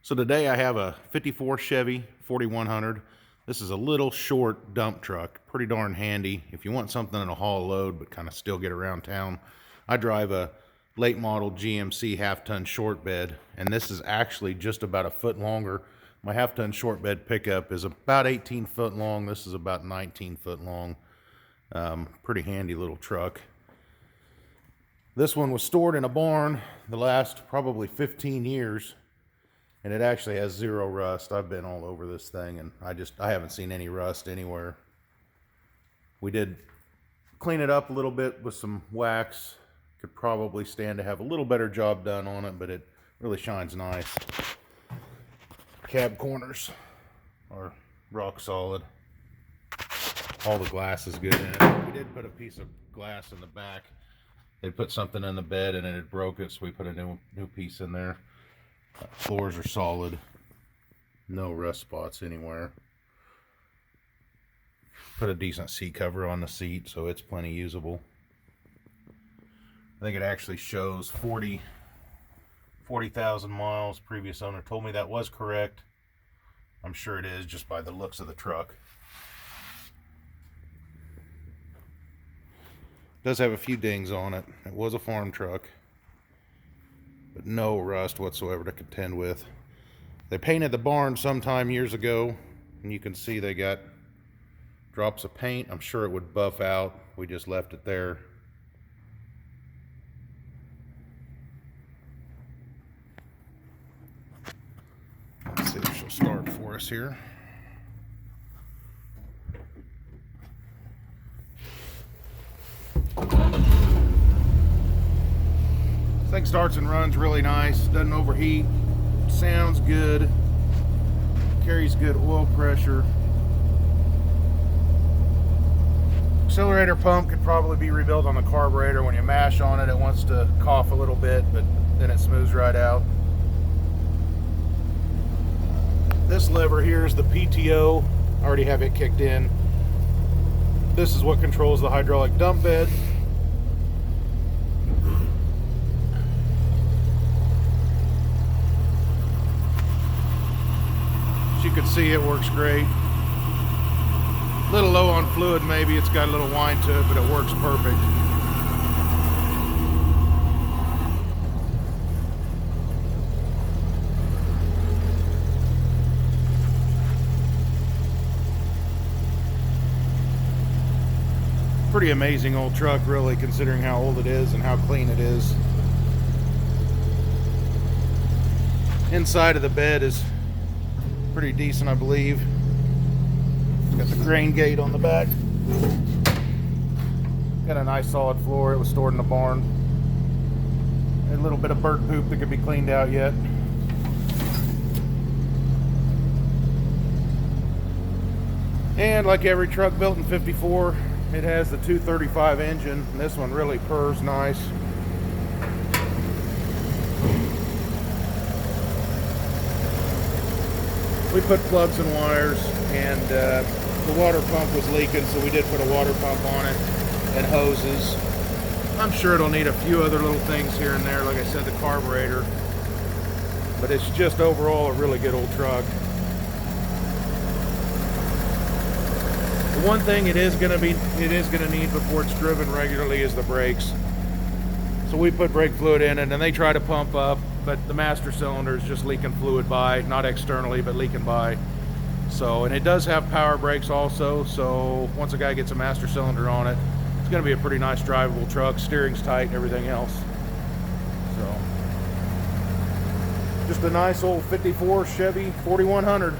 So today I have a 54 Chevy 4100. This is a little short dump truck, pretty darn handy if you want something that'll haul a load but kind of still get around town. I drive a late model GMC half-ton short bed, and this is actually just about a foot longer. My half-ton short bed pickup is about 18 foot long. This is about 19 foot long. Pretty handy little truck. This one was stored in a barn the last probably 15 years. And it actually has zero rust. I've been all over this thing and I haven't seen any rust anywhere. We did clean it up a little bit with some wax. Could probably stand to have a little better job done on it, but it really shines nice. Cab corners are rock solid. All the glass is good in it. We did put a piece of glass in the back. They put something in the bed and it broke it, so we put a new piece in there. Floors are solid, no rust spots anywhere. Put a decent seat cover on the seat, so it's plenty usable. I think it actually shows 40,000 miles. Previous owner told me that was correct. I'm sure it is just by the looks of the truck. Does have a few dings on it. It was a farm truck, but no rust whatsoever to contend with. They painted the barn sometime years ago, and you can see they got drops of paint. I'm sure it would buff out. We just left it there. Let's see if she'll start for us here. Thing starts and runs really nice, doesn't overheat, sounds good, carries good oil pressure. Accelerator pump could probably be rebuilt on the carburetor. When you mash on it, it wants to cough a little bit, but then it smooths right out. This lever here is the PTO. I already have it kicked in. This is what controls the hydraulic dump bed. You can see it works great. A little low on fluid maybe, it's got a little whine to it, but it works perfect. Pretty amazing old truck, really, considering how old it is and how clean it is. Inside of the bed is pretty decent, I believe. Got the grain gate on the back. Got a nice solid floor. It was stored in the barn. A little bit of bird poop that could be cleaned out yet. And like every truck built in 54, it has the 235 engine. And this one really purrs nice. We put plugs and wires, and the water pump was leaking, so we did put a water pump on it and hoses. I'm sure it'll need a few other little things here and there, like I said, the carburetor. But it's just overall a really good old truck. The one thing it is gonna need before it's driven regularly is the brakes. So we put brake fluid in it, and they try to pump up, but the master cylinder is just leaking fluid by, not externally, but leaking by. So, and it does have power brakes also, so once a guy gets a master cylinder on it, it's gonna be a pretty nice drivable truck. Steering's tight and everything else. So, just a nice old 54 Chevy 4100.